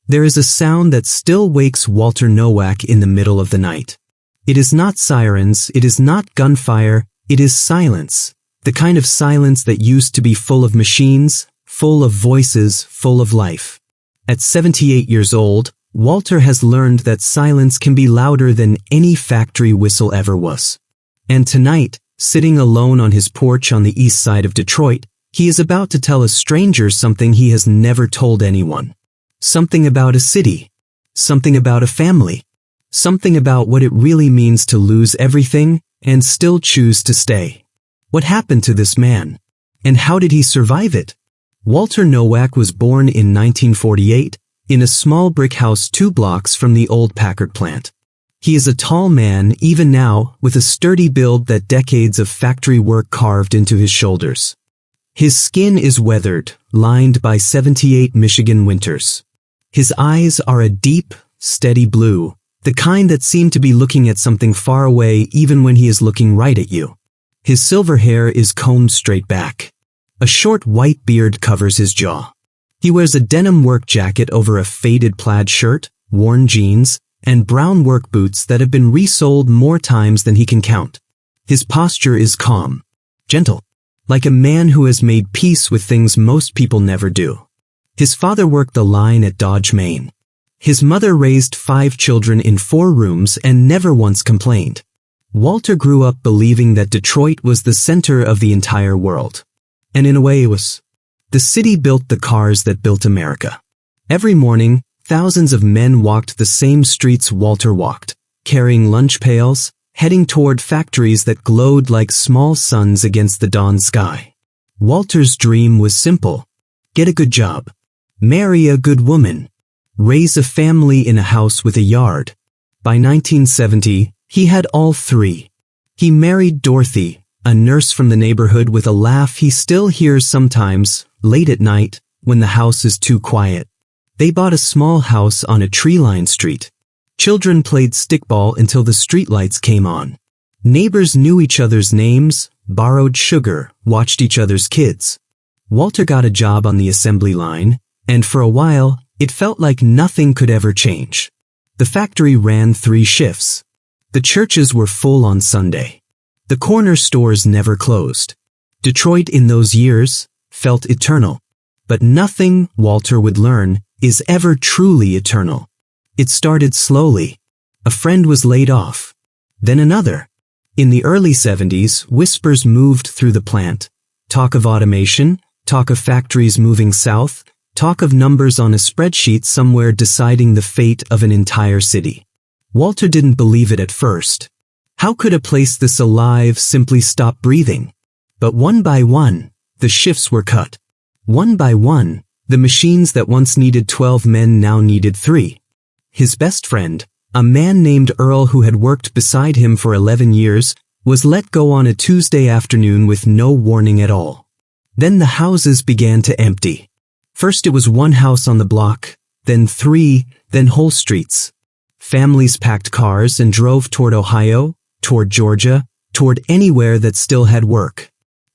There is a sound that still wakes Walter Nowak in the middle of the night. It is not sirens, it is not gunfire, it is silence. The kind of silence that used to be full of machines, full of voices, full of life. At 78 years old, Walter has learned that silence can be louder than any factory whistle ever was. And tonight, sitting alone on his porch on the east side of Detroit, he is about to tell a stranger something he has never told anyone. Something about a city. Something about a family. Something about what it really means to lose everything and still choose to stay. What happened to this man? And how did he survive it? Walter Nowak was born in 1948 in a small brick house 2 blocks from the old Packard plant. He is a tall man even now, with a sturdy build that decades of factory work carved into his shoulders. His skin is weathered, lined by 78 Michigan winters. His eyes are a deep, steady blue, the kind that seem to be looking at something far away even when he is looking right at you. His silver hair is combed straight back. A short white beard covers his jaw. He wears a denim work jacket over a faded plaid shirt, worn jeans, and brown work boots that have been resoled more times than he can count. His posture is calm, gentle, like a man who has made peace with things most people never do. His father worked the line at Dodge, Maine. His mother raised 5 children in 4 rooms and never once complained. Walter grew up believing that Detroit was the center of the entire world. And in a way it was. The city built the cars that built America. Every morning, thousands of men walked the same streets Walter walked, carrying lunch pails, heading toward factories that glowed like small suns against the dawn sky. Walter's dream was simple. Get a good job. Marry a good woman. Raise a family in a house with a yard. By 1970, he had all 3. He married Dorothy, a nurse from the neighborhood with a laugh he still hears sometimes, late at night, when the house is too quiet. They bought a small house on a tree-lined street. Children played stickball until the streetlights came on. Neighbors knew each other's names, borrowed sugar, watched each other's kids. Walter got a job on the assembly line, and for a while, it felt like nothing could ever change. The factory ran 3 shifts. The churches were full on Sunday. The corner stores never closed. Detroit in those years felt eternal. But nothing, Walter would learn, is ever truly eternal. It started slowly. A friend was laid off. Then another. In the early 70s, whispers moved through the plant. Talk of automation, talk of factories moving south, talk of numbers on a spreadsheet somewhere deciding the fate of an entire city. Walter didn't believe it at first. How could a place this alive simply stop breathing? But one by one, the shifts were cut. One by one, the machines that once needed 12 men now needed 3. His best friend, a man named Earl who had worked beside him for 11 years, was let go on a Tuesday afternoon with no warning at all. Then the houses began to empty. First it was 1 house on the block, then 3, then whole streets. Families packed cars and drove toward Ohio, toward Georgia, toward anywhere that still had work.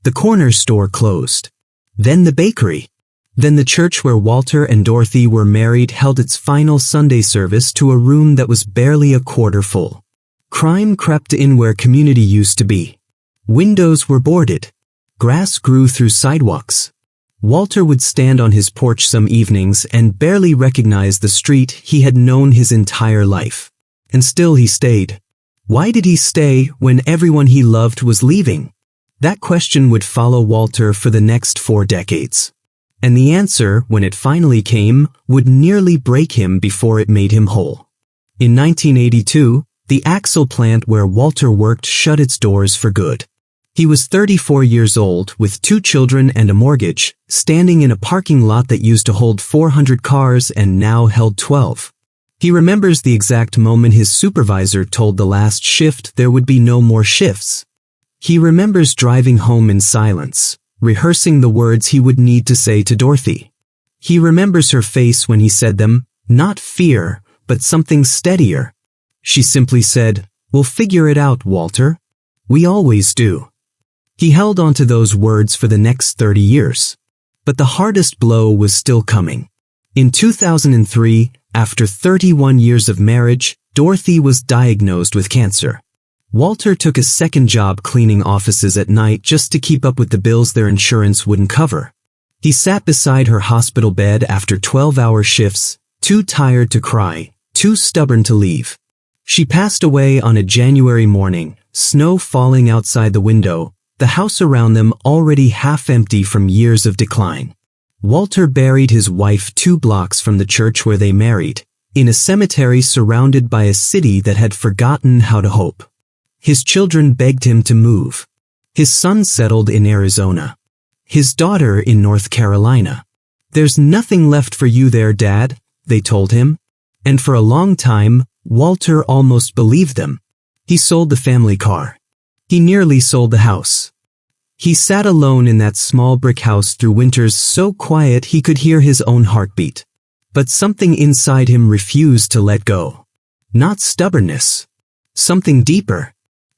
The corner store closed. Then the bakery. Then the church where Walter and Dorothy were married held its final Sunday service to a room that was barely a quarter full. Crime crept in where community used to be. Windows were boarded. Grass grew through sidewalks. Walter would stand on his porch some evenings and barely recognize the street he had known his entire life. And still he stayed. Why did he stay when everyone he loved was leaving? That question would follow Walter for the next 4 decades. And the answer, when it finally came, would nearly break him before it made him whole. In 1982, the axle plant where Walter worked shut its doors for good. He was 34 years old, with 2 children and a mortgage, standing in a parking lot that used to hold 400 cars and now held 12. He remembers the exact moment his supervisor told the last shift there would be no more shifts. He remembers driving home in silence, rehearsing the words he would need to say to Dorothy. He remembers her face when he said them, not fear, but something steadier. She simply said, "We'll figure it out, Walter. We always do." He held on to those words for the next 30 years. But the hardest blow was still coming. In 2003, After 31 years of marriage, Dorothy was diagnosed with cancer. Walter took a second job cleaning offices at night just to keep up with the bills their insurance wouldn't cover. He sat beside her hospital bed after 12-hour shifts, too tired to cry, too stubborn to leave. She passed away on a January morning, snow falling outside the window, the house around them already half empty from years of decline. Walter buried his wife 2 blocks from the church where they married, in a cemetery surrounded by a city that had forgotten how to hope. His children begged him to move. His son settled in Arizona. His daughter in North Carolina. "There's nothing left for you there, Dad," they told him. And for a long time, Walter almost believed them. He sold the family car. He nearly sold the house. He sat alone in that small brick house through winters so quiet he could hear his own heartbeat. But something inside him refused to let go. Not stubbornness. Something deeper.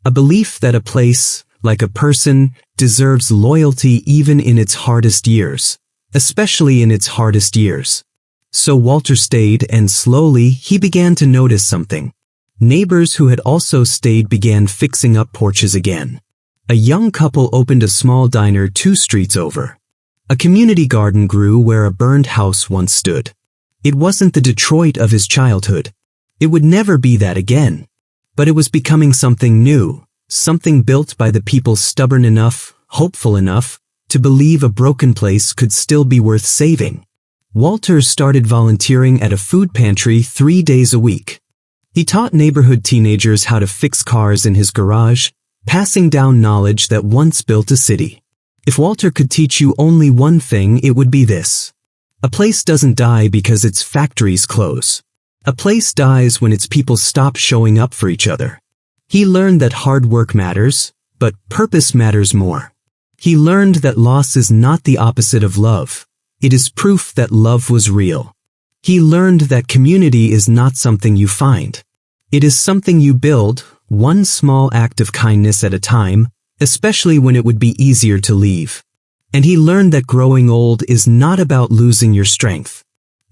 A belief that a place, like a person, deserves loyalty even in its hardest years. Especially in its hardest years. So Walter stayed, and slowly he began to notice something. Neighbors who had also stayed began fixing up porches again. A young couple opened a small diner 2 streets over. A community garden grew where a burned house once stood. It wasn't the Detroit of his childhood. It would never be that again. But it was becoming something new, something built by the people stubborn enough, hopeful enough, to believe a broken place could still be worth saving. Walter started volunteering at a food pantry 3 days a week. He taught neighborhood teenagers how to fix cars in his garage, passing down knowledge that once built a city. If Walter could teach you only one thing, it would be this. A place doesn't die because its factories close. A place dies when its people stop showing up for each other. He learned that hard work matters, but purpose matters more. He learned that loss is not the opposite of love. It is proof that love was real. He learned that community is not something you find. It is something you build, one small act of kindness at a time, especially when it would be easier to leave. And he learned that growing old is not about losing your strength.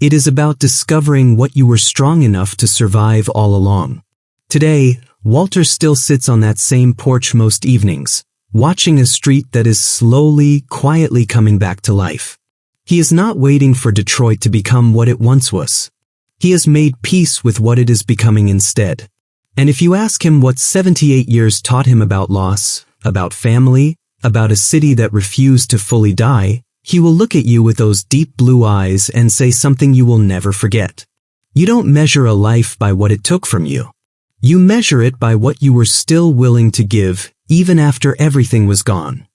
It is about discovering what you were strong enough to survive all along. Today, Walter still sits on that same porch most evenings, watching a street that is slowly, quietly coming back to life. He is not waiting for Detroit to become what it once was. He has made peace with what it is becoming instead. And if you ask him what 78 years taught him about loss, about family, about a city that refused to fully die, he will look at you with those deep blue eyes and say something you will never forget. You don't measure a life by what it took from you. You measure it by what you were still willing to give, even after everything was gone.